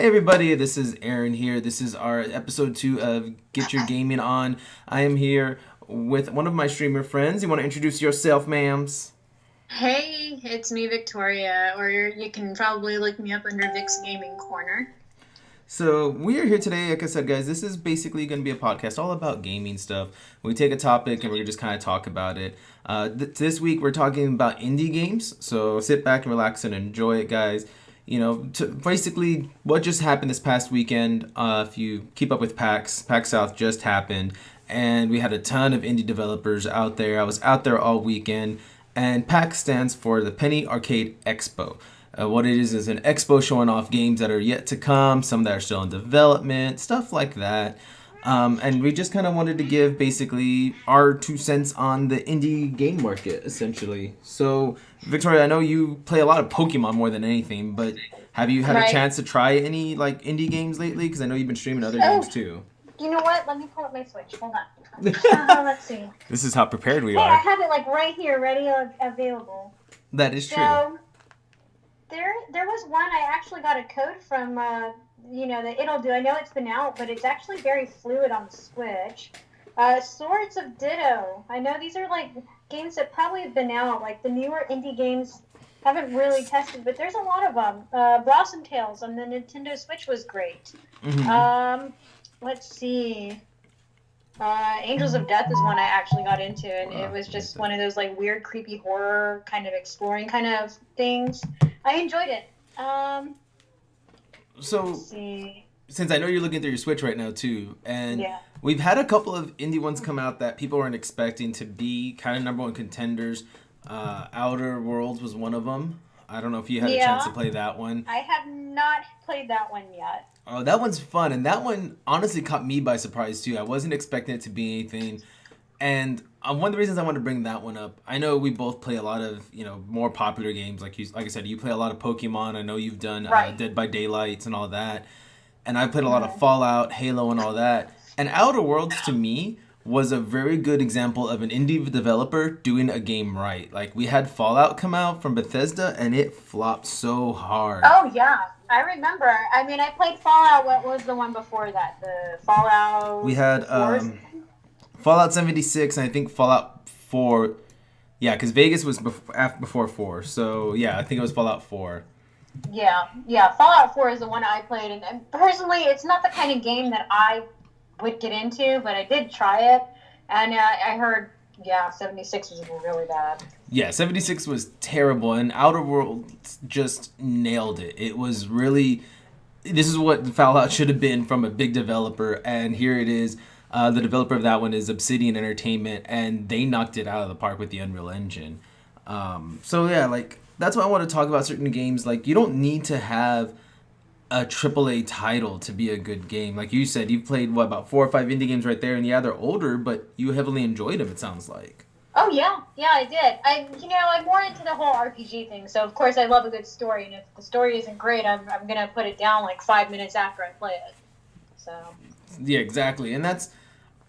Hey everybody, this is Aaron here. This is our episode 2 of Get Your Gaming On. I am here with one of my streamer friends. You want to introduce yourself, ma'ams? Hey, it's me, Victoria, or you can probably look me up under Vic's Gaming Corner. So we are here today. Like I said, guys, this is basically going to be a podcast all about gaming stuff. We take a topic and we're going to just kind of talk about it. This week we're talking about indie games. So sit back and relax and enjoy it, guys. Basically what just happened this past weekend. If you keep up with PAX South just happened, and we had a ton of indie developers out there. I was out there all weekend, and PAX stands for the Penny Arcade Expo. What it is an expo showing off games that are yet to come, some that are still in development, stuff like that. And we just kind of wanted to give basically our 2 cents on the indie game market, essentially. So, Victoria, I know you play a lot of Pokemon more than anything, but have you had a Right. chance to try any like indie games lately? Because I know you've been streaming other Oh, games too. you know what? Let me pull up my Switch. Hold on. Let's see. This is how prepared we Hey, I are. have it like right here, ready, available. That is true. So there was one I actually got a code from. The It'll Do. I know it's been out, but it's actually very fluid on the Switch. Swords of Ditto. I know these are like games that probably have been out. Like the newer indie games haven't really tested, but there's a lot of them. Blossom Tales on the Nintendo Switch was great. Hmm. Let's see. Angels of Death is one I actually got into, and it was just one of those like weird, creepy horror kind of exploring kind of things. I enjoyed it. So, Let's see. since I know you're looking through your Switch right now too, and Yeah. we've had a couple of indie ones come out that people weren't expecting to be kind of number one contenders. Outer Worlds was one of them. I don't know if you had a chance to Yeah. play that one. I have not played that one yet. Oh, that one's fun, and that one honestly caught me by surprise too. I wasn't expecting it to be anything, and one of the reasons I wanted to bring that one up, I know we both play a lot of more popular games. Like I said, you play a lot of Pokemon. I know you've done Right. Dead by Daylights and all that, and I played a lot of Mhm. Fallout, Halo, and all that. And Outer Worlds to me was a very good example of an indie developer doing a game right. Like we had Fallout come out from Bethesda, and it flopped so hard. Oh yeah, I remember. I mean, I played Fallout. What was the one before that? The Fallout We had 4. Fallout 76 and I think Fallout 4. Yeah, because Vegas was before 4. So, yeah, I think it was Fallout 4. Yeah. Fallout 4 is the one I played, and personally, it's not the kind of game that I would get into, but I did try it, and I heard, 76 was really bad. Yeah, 76 was terrible, and Outer Worlds just nailed it. It was really. This is what Fallout should have been from a big developer, and here it is. The developer of that one is Obsidian Entertainment, and they knocked it out of the park with the Unreal Engine. So yeah, like that's why I want to talk about certain games. Like you don't need to have a AAA title to be a good game. Like you said, you've played what about 4 or 5 indie games right there, and yeah, they're older, but you heavily enjoyed them. It sounds like. Oh yeah, I did. I'm more into the whole RPG thing, so of course I love a good story, and if the story isn't great, I'm gonna put it down like 5 minutes after I play it. So. Yeah, exactly, and that's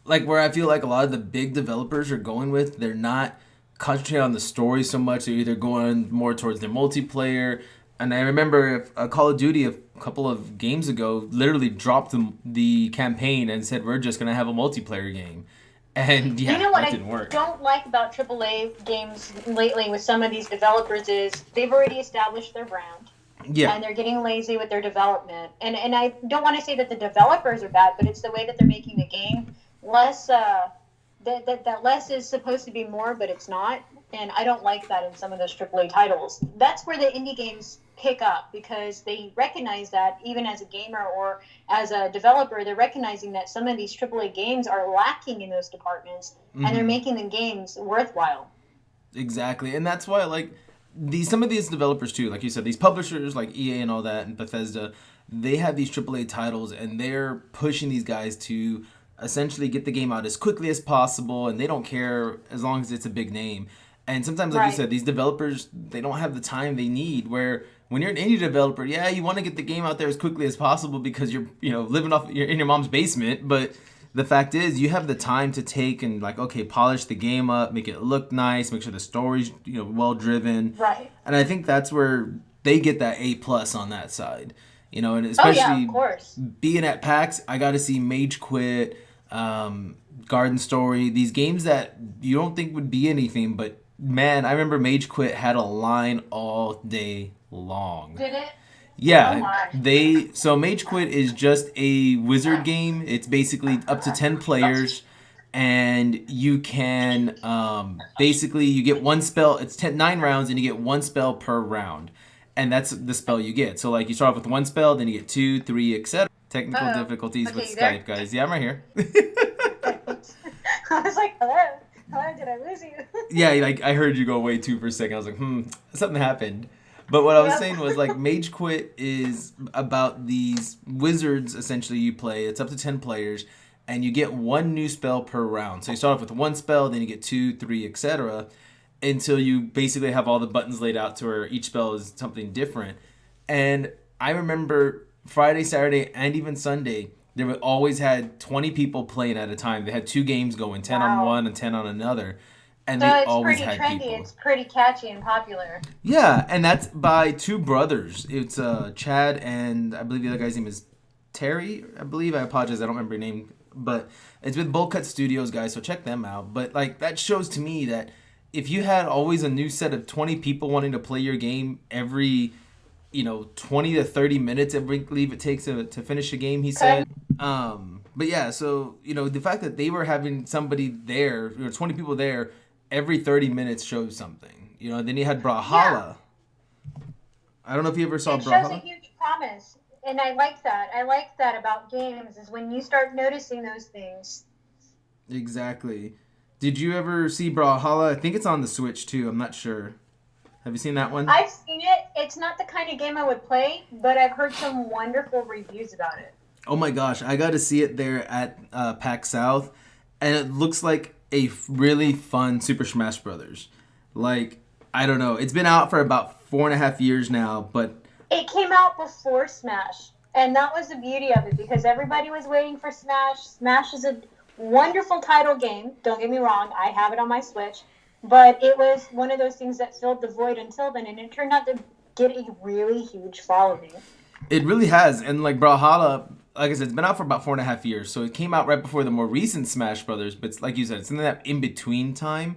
like where I feel like a lot of the big developers are going with. They're not concentrating on the story so much. They're either going more towards their multiplayer. And I remember Call of Duty a couple of games ago literally dropped the campaign and said we're just gonna have a multiplayer game, and yeah, You know what that I didn't work. don't like about AAA games lately with some of these developers is they've already established their brand Yeah, and they're getting lazy with their development. And I don't want to say that the developers are bad, but it's the way that they're making the game less. That less is supposed to be more, but it's not. And I don't like that in some of those AAA titles. That's where the indie games pick up because they recognize that even as a gamer or as a developer, they're recognizing that some of these AAA games are lacking in those departments, and they're making the games worthwhile. exactly, and that's why like these some of these developers too, like you said, these publishers like EA and all that, and Bethesda, they have these AAA titles, and they're pushing these guys to essentially get the game out as quickly as possible, and they don't care as long as it's a big name. And sometimes, like you Right. said, these developers they don't have the time they need. Where when you're an indie developer, yeah, you want to get the game out there as quickly as possible because you're living off you're in your mom's basement. But the fact is, you have the time to take and like okay, polish the game up, make it look nice, make sure the story's well driven. Right. And I think that's where they get that A plus on that side. And Oh yeah, of especially course. being at PAX, I got to see Mage Quit, Garden Story, these games that you don't think would be anything, but man, I remember Mage Quit had a line all day long. Did it? Oh Yeah, my. so Mage Quit is just a wizard game. It's basically up to 10 players, and you can basically you get one spell. It's 9 rounds, and you get one spell per round, and that's the spell you get. So like you start off with one spell, then you get two, three, etc. Technical Uh-oh. difficulties with Okay, you there? Skype, guys. Yeah, I'm right here. I was like, hello? Hello, did I lose you? Yeah, like I heard you go away too for a second. I was like, something happened. But what I was Yep. saying was like Mage Quit is about these wizards essentially you play. It's up to 10 players and you get one new spell per round. So you start off with one spell, then you get two, three, etc. until you basically have all the buttons laid out to where each spell is something different. And I remember Friday, Saturday, and even Sunday, they would always had 20 people playing at a time. They had two games going, 10 on Wow. one and 10 on another. And So they it's always pretty had trendy. people. It's pretty catchy and popular. Yeah, and that's by two brothers. It's Chad and I believe the other guy's name is Terry. I believe. I apologize. I don't remember your name, but it's with Blowfish Studios, guys. So check them out. But like that shows to me that if you had always a new set of 20 people wanting to play your game every 20 to 30 minutes, I believe it takes to finish a game. He said. But yeah, so the fact that they were having somebody there, 20 people there every 30 minutes shows something. Then you had Brawlhalla. I don't know if you ever saw It shows a Brawlhalla. huge promise, and I like that. I like that about games is when you start noticing those things. Exactly. Did you ever see Brawlhalla? I think it's on the Switch too. I'm not sure. Have you seen that one? I've seen it. It's not the kind of game I would play, but I've heard some wonderful reviews about it. Oh my gosh, I got to see it there at PAX South, and it looks like a really fun Super Smash Brothers. Like, I don't know. It's been out for about 4.5 years now, but It came out before Smash, and that was the beauty of it because everybody was waiting for Smash. Smash is a wonderful title game. Don't get me wrong, I have it on my Switch, but it was one of those things that filled the void until then, and it turned out to get a really huge following. it really has. And like Brawlhalla, like I said, it's been out for about 4.5 years. So it came out right before the more recent Smash Brothers, but like you said, it's in that in between time.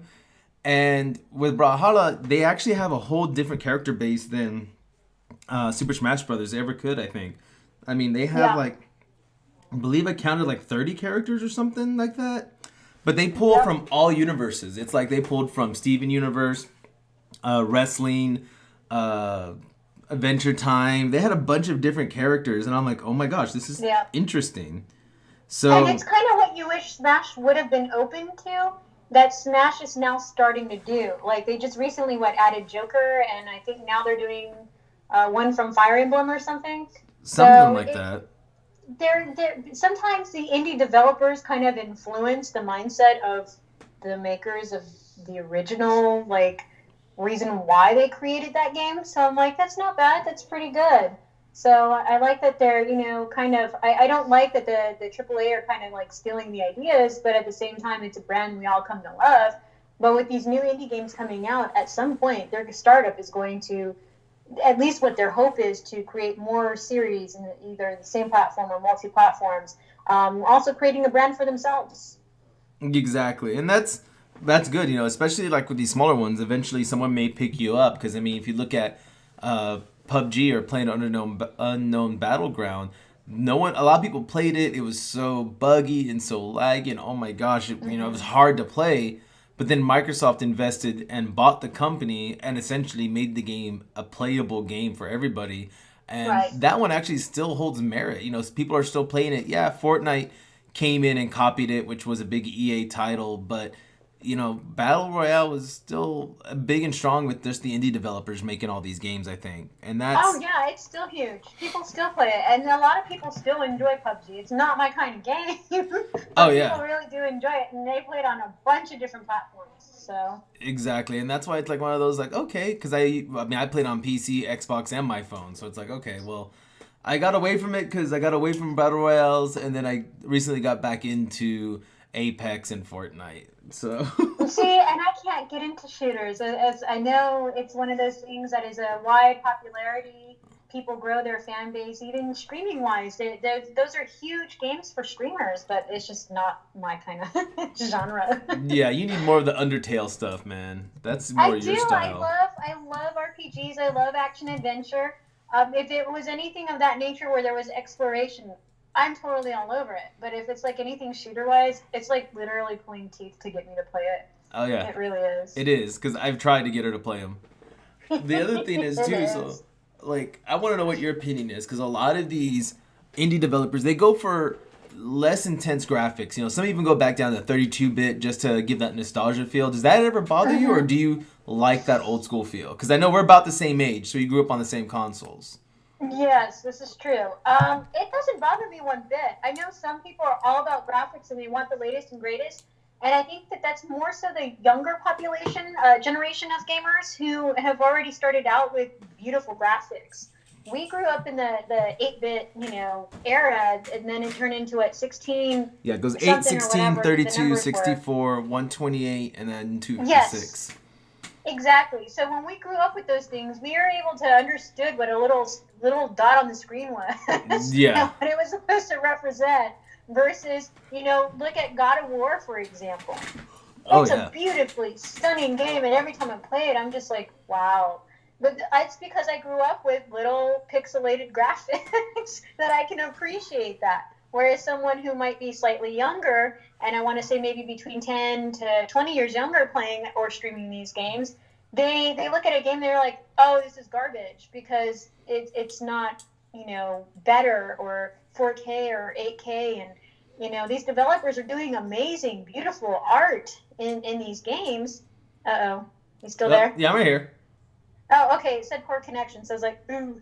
And with Brawlhalla, they actually have a whole different character base than Super Smash Brothers ever could, I think. I mean, they have Yeah. I believe I counted like 30 characters or something like that. But they pull from all universes. It's like they pulled from Steven Universe, wrestling, uh, Adventure Time. They had a bunch of different characters, and I'm like, oh my gosh, this is Yeah. interesting. And So it's kind of what you wish Smash would have been open to, that Smash is now starting to do. Like, they just recently, added Joker, and I think now they're doing one from Fire Emblem or something. something like that. They're sometimes the indie developers kind of influence the mindset of the makers of the original, reason why they created that game. So I'm like, that's not bad. That's pretty good. So I like that they're, kind of. I don't like that the AAA are kind of like stealing the ideas, but at the same time, it's a brand we all come to love. But with these new indie games coming out, at some point, their startup is going to, at least what their hope is, to create more series in either the same platform or multi-platforms. Also creating a brand for themselves. Exactly, and that's good, especially like with these smaller ones. Eventually, someone may pick you up because I mean, if you look at PUBG or playing unknown battleground, a lot of people played it. It was so buggy and so laggy, and oh my gosh, it was hard to play. But then Microsoft invested and bought the company and essentially made the game a playable game for everybody. And Right. that one actually still holds merit. People are still playing it. Yeah, Fortnite came in and copied it, which was a big EA title, but Battle Royale was still big and strong with just the indie developers making all these games, I think. And that's Oh yeah, it's still huge. People still play it, and a lot of people still enjoy PUBG. It's not my kind of game, but Oh, yeah. people really do enjoy it, and they play it on a bunch of different platforms. So exactly. And that's why it's like one of those like, okay, because I played on PC, Xbox, and my phone. So it's like, okay, well, I got away from it because I got away from Battle Royales, and then I recently got back into Apex and Fortnite. So see, and I can't get into shooters, as I know it's one of those things that is a wide popularity people grow their fan base, even streaming wise. Those are huge games for streamers, but it's just not my kind of genre. Yeah, you need more of the Undertale stuff, man. That's more I your do. style. I love RPGs. I love action adventure. If it was anything of that nature where there was exploration, I'm totally all over it. But if it's like anything shooter wise, it's like literally pulling teeth to get me to play it. Oh yeah, It really is. it is because I've tried to get her to play them. The other thing is It too, so is. like I want to know what your opinion is because a lot of these indie developers they go for less intense graphics. You know, some even go back down to 32-bit just to give that nostalgia feel. Does that ever bother you, or do you like that old school feel? Because I know we're about the same age, so you grew up on the same consoles. Yes, this is true. It doesn't bother me one bit. I know some people are all about graphics and they want the latest and greatest, and I think that that's more so the younger population, generation of gamers who have already started out with beautiful graphics. We grew up in the 8-bit, era, and then it turned into what 16 Yeah, it goes 8, something or 16, whatever the 32, numbers were. 64, 128, and then Yes, 256. exactly. So when we grew up with those things, we were able to understood what a little dot on the screen was, Yeah. and what it was supposed to represent. Versus, look at God of War, for example. Oh It's yeah. a beautifully stunning game, and every time I play it, I'm just like, wow. But it's because I grew up with little pixelated graphics that I can appreciate that. Whereas someone who might be slightly younger, and I want to say maybe between 10 to 20 years younger playing or streaming these games, they look at a game, they're like, oh, this is garbage because it's not, better or 4K or 8K. And, these developers are doing amazing, beautiful art in these games. Uh-oh. You still Oh, there? yeah, I'm right here. Oh, okay. It said poor connection, so I was like, ooh.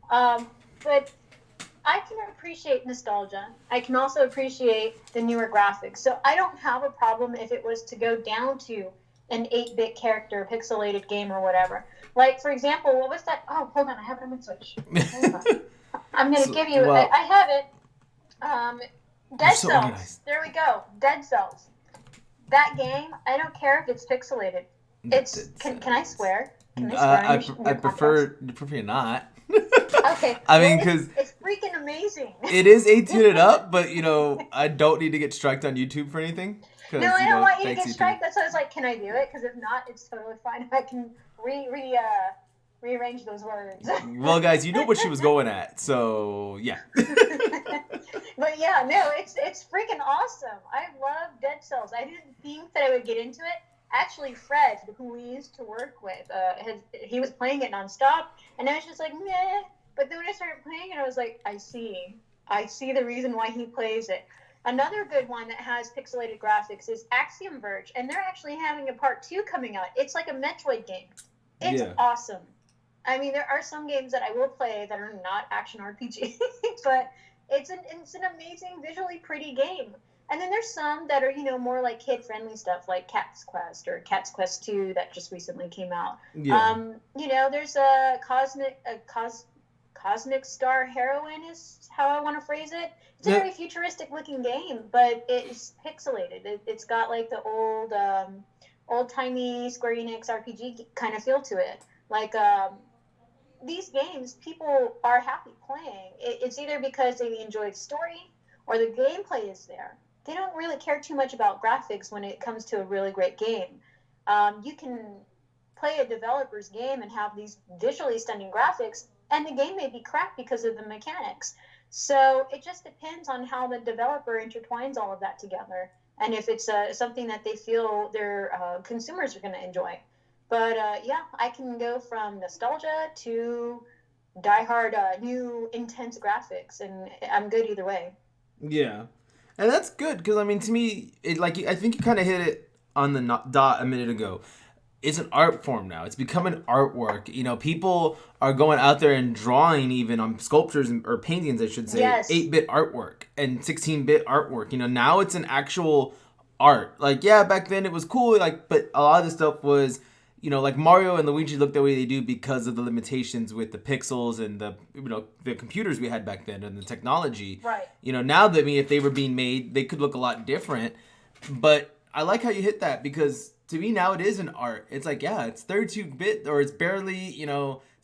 But I can appreciate nostalgia. I can also appreciate the newer graphics. So I don't have a problem if it was to go down to an 8-bit character, pixelated game or whatever. Like, for example, what was that? Oh, hold on. I have it on my Switch. Hold on. I'm going to give you, well, I have it. Um, you're Dead so Cells. organized. There we go. Dead Cells. That game, I don't care if it's pixelated. Can I swear? Can I swear on your I podcast? prefer not. Okay. I Well, mean, because it's freaking amazing. it is 18 and up, but I don't need to get striked on YouTube for anything. No, Because I don't want you to thanks get YouTube. striked. That's why I was like, can I do it? Because if not, it's totally fine. I can rearrange those words. Well, guys, you know what she was going at, so yeah. But yeah, no, it's freaking awesome. I love Dead Cells. I didn't think that I would get into it. Actually, Fred, who we used to work with, he was playing it nonstop, and I was just like, meh. But then when I started playing it, I was like, I see the reason why he plays it. Another good one that has pixelated graphics is Axiom Verge, and they're actually having a part 2 coming out. It's like a Metroid game. It's Yeah. awesome. I mean, there are some games that I will play that are not action RPG, but it's an amazing, visually pretty game. And then there's some that are, more like kid-friendly stuff, like Cat's Quest or Cat's Quest 2 that just recently came out. Yeah. There's a Cosmic Star Heroine is how I want to phrase it. It's a Yeah. very futuristic-looking game, but it's pixelated. It's got like the old-timey Square Enix RPG kind of feel to it. Like these games, people are happy playing. It's either because they enjoy the story or the gameplay is there. They don't really care too much about graphics when it comes to a really great game. You can play a developer's game and have these visually stunning graphics, and the game may be crap because of the mechanics. So it just depends on how the developer intertwines all of that together, and if it's something that they feel their consumers are going to enjoy. But yeah, I can go from nostalgia to diehard new intense graphics, and I'm good either way. Yeah. And that's good because I mean, to me, I think you kind of hit it on the dot a minute ago. It's an art form now. It's become an artwork. People are going out there and drawing even on sculptures or paintings, I should say, Yes. 8-bit artwork and 16-bit artwork. Now it's an actual art. Like, yeah, back then it was cool. But a lot of the stuff was, like Mario and Luigi look the way they do because of the limitations with the pixels and the computers we had back then and the technology. Right. Now that if they were being made, they could look a lot different. But I like how you hit that because to me now it is an art. It's like, yeah, it's 32-bit or it's barely,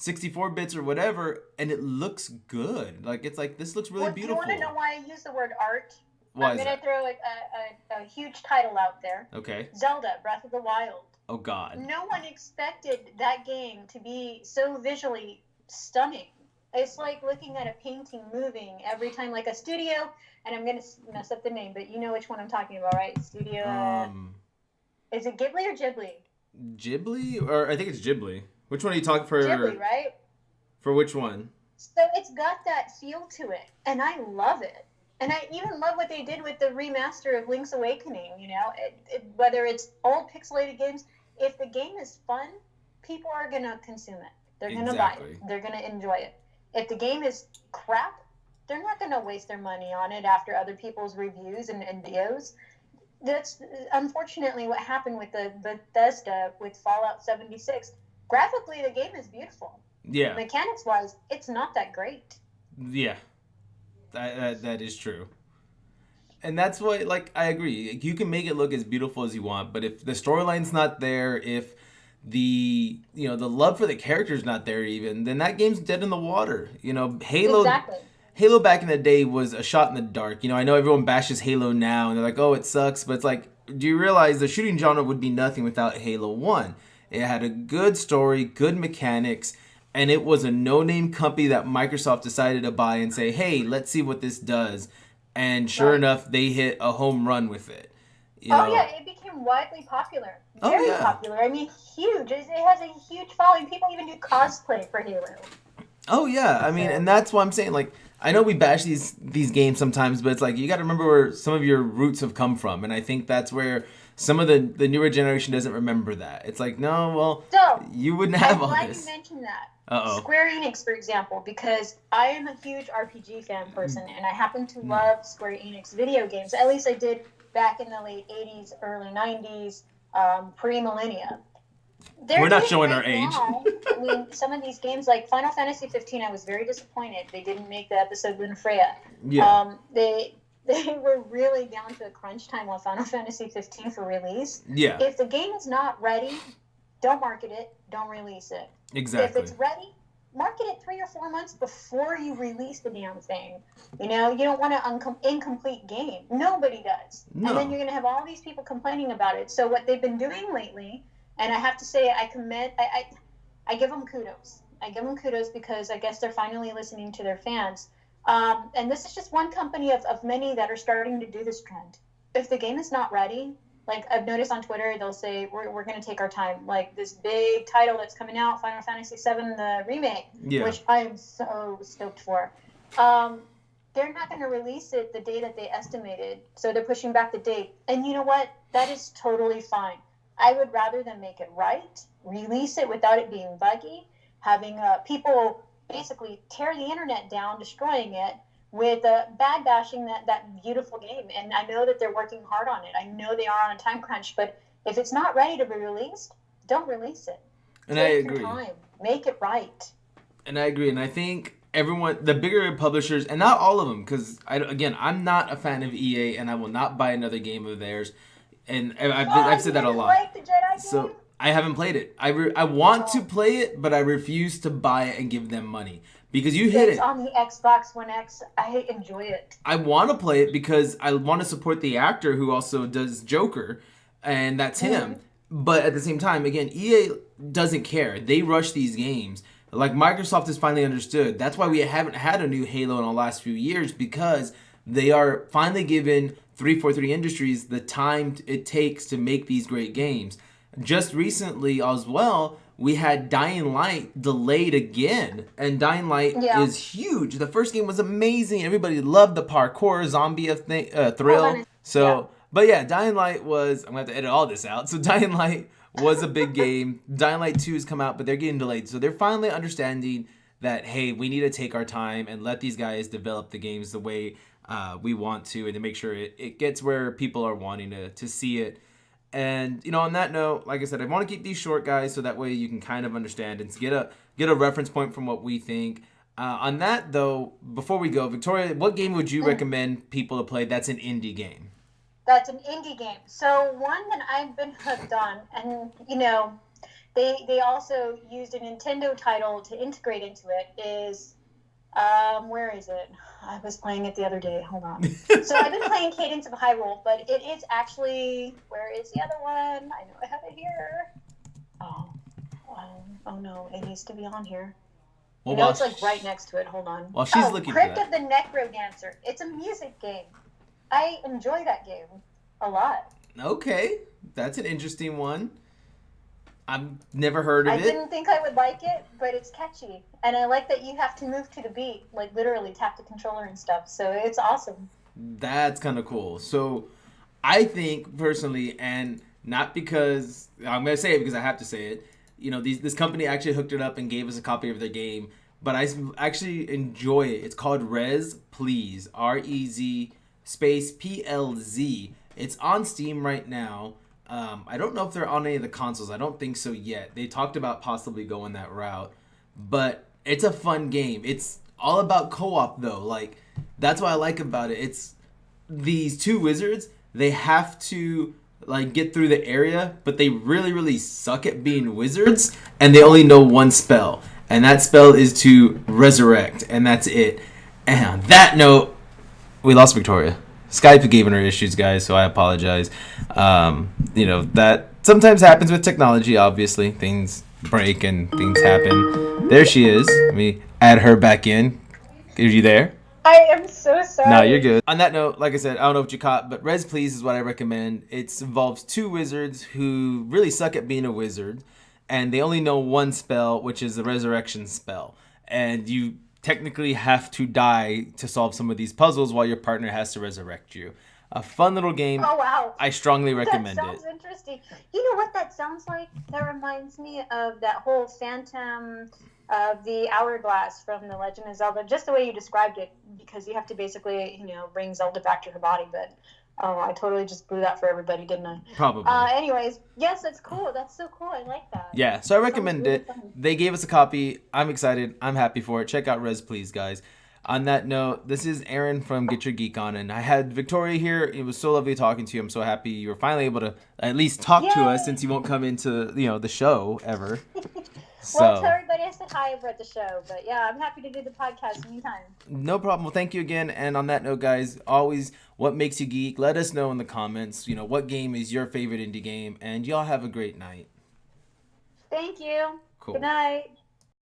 64 bits or whatever, and it looks good. Like, it's like, this looks really beautiful. Do you want to know why I use the word art? Why I'm going to throw a huge title out there. Okay. Zelda, Breath of the Wild. Oh, God. No one expected that game to be so visually stunning. It's like looking at a painting moving every time, like a studio, and I'm going to mess up the name, but you know which one I'm talking about, right? Studio. Is it Ghibli or Ghibli? Ghibli? Or I think it's Ghibli. Which one are you talking for? Ghibli, right? For which one? So it's got that feel to it, and I love it. And I even love what they did with the remaster of Link's Awakening, you know? Whether it's old pixelated games, if the game is fun, people are going to consume it. They're going to buy it. They're going to enjoy it. If the game is crap, they're not going to waste their money on it after other people's reviews and videos. That's unfortunately what happened with the Bethesda with Fallout 76. Graphically, the game is beautiful. Yeah. Mechanics-wise, it's not that great. Yeah. That is true. And that's what, like, I agree. You can make it look as beautiful as you want, but if the storyline's not there, if the love for the character's not there even, then that game's dead in the water. Halo. Exactly. Halo back in the day was a shot in the dark. I know everyone bashes Halo now, and they're like, oh, it sucks. But it's like, do you realize the shooting genre would be nothing without Halo 1? It had a good story, good mechanics, and it was a no-name company that Microsoft decided to buy and say, hey, let's see what this does. And sure enough, they hit a home run with it. Yeah, it became widely popular. Very popular. I mean, huge. It has a huge following. People even do cosplay for Halo. Oh, yeah. I mean, and that's what I'm saying. Like, I know we bash these games sometimes, but it's like, you got to remember where some of your roots have come from. And I think that's where some of the newer generation doesn't remember that. It's like, no, well, you wouldn't have all this. I'm glad you mentioned that. Uh-oh. Square Enix, for example, because I am a huge RPG fan person, and I happen to love Square Enix video games. At least I did back in the late 80s, early 90s, pre-millennia. We're not showing our age. I mean, some of these games, like Final Fantasy 15, I was very disappointed. They didn't make the episode with Freya. Yeah. They were really down to a crunch time on Final Fantasy 15 for release. Yeah. If the game is not ready, don't market it. Don't release it. Exactly. If it's ready, market it 3 or 4 months before you release the damn thing. You don't want an incomplete game. Nobody does. No. And then you're going to have all these people complaining about it. So what they've been doing lately, and I have to say, I give them kudos. I give them kudos because I guess they're finally listening to their fans. And this is just one company of many that are starting to do this trend. If the game is not ready, like I've noticed on Twitter, they'll say, we're going to take our time. Like this big title that's coming out, Final Fantasy VII, the remake, which I am so stoked for. They're not going to release it the day that they estimated. So they're pushing back the date. And you know what? That is totally fine. I would rather them make it right, release it without it being buggy, having people basically tear the internet down, destroying it, with bad bashing that beautiful game. And I know that they're working hard on it. I know they are on a time crunch, but if it's not ready to be released, don't release it. And Take I agree. Your time. Make it right. And I agree. And I think everyone, the bigger publishers, and not all of them, because I'm not a fan of EA, and I will not buy another game of theirs. And I've said that a lot. Like the Jedi so game? I haven't played it. I want to play it, but I refuse to buy it and give them money. Because you hit it. It's on the Xbox One X. I enjoy it. I want to play it because I want to support the actor who also does Joker, and that's him. But at the same time, again, EA doesn't care. They rush these games. Like Microsoft has finally understood. That's why we haven't had a new Halo in the last few years, because they are finally giving 343 Industries the time it takes to make these great games. Just recently as well, we had Dying Light delayed again, and Dying Light is huge. The first game was amazing. Everybody loved the parkour zombie thrill. But yeah, Dying Light was, I'm going to have to edit all this out. So Dying Light was a big game. Dying Light 2 has come out, but they're getting delayed. So they're finally understanding that, hey, we need to take our time and let these guys develop the games the way we want to, and to make sure it gets where people are wanting to see it. And, on that note, like I said, I want to keep these short, guys, so that way you can kind of understand and get a reference point from what we think. On that, though, before we go, Victoria, what game would you recommend people to play that's an indie game? That's an indie game. So one that I've been hooked on, and, They also used a Nintendo title to integrate into it. Is where is it? I was playing it the other day. Hold on. So I've been playing Cadence of Hyrule, but it is actually, where is the other one? I know I have it here. Oh no, it needs to be on here. Well, I know it's like right next to it. Hold on. While she's looking for Crypt that. of the Necrodancer. It's a music game. I enjoy that game a lot. Okay, that's an interesting one. I've never heard of I it. didn't think I would like it, but it's catchy. And I like that you have to move to the beat, like literally tap the controller and stuff. So it's awesome. That's kind of cool. So I think personally, and not because I'm going to say it because I have to say it, this company actually hooked it up and gave us a copy of their game, but I actually enjoy it. It's called Rez Please, REZ space PLZ. It's on Steam right now. I don't know if they're on any of the consoles. I don't think so yet. They talked about possibly going that route, but it's a fun game. It's all about co-op though. Like, that's what I like about it. It's these two wizards. They have to like get through the area, but they really, really suck at being wizards, and they only know one spell, and that spell is to resurrect, and that's it. And on that note, we lost Victoria. Skype gave her issues, guys, so I apologize. That sometimes happens with technology, obviously. Things break and things happen. There she is. Let me add her back in. Are you there? I am so sorry. No, you're good. On that note, like I said, I don't know what you caught, but Rez Please is what I recommend. It involves two wizards who really suck at being a wizard, and they only know one spell, which is the resurrection spell. And you technically have to die to solve some of these puzzles while your partner has to resurrect you. A fun little game. Oh, wow. I strongly recommend That sounds it. interesting. You know what that sounds like? That reminds me of that whole Phantom of the Hourglass from The Legend of Zelda. Just the way you described it, because you have to basically, bring Zelda back to her body. But I totally just blew that for everybody, didn't I? Probably. Anyways, yes, that's cool. That's so cool. I like that. Yeah, so I recommend really it. fun. They gave us a copy. I'm excited. I'm happy for it. Check out Rez Please, guys. On that note, this is Aaron from Get Your Geek On, and I had Victoria here. It was so lovely talking to you. I'm so happy you were finally able to at least talk to us, since you won't come into the show ever. Well, tell everybody I said hi over at the show. But yeah, I'm happy to do the podcast anytime. No problem. Well, thank you again. And on that note, guys, always, what makes you geek? Let us know in the comments. What game is your favorite indie game? And y'all have a great night. Thank you. Cool. Good night.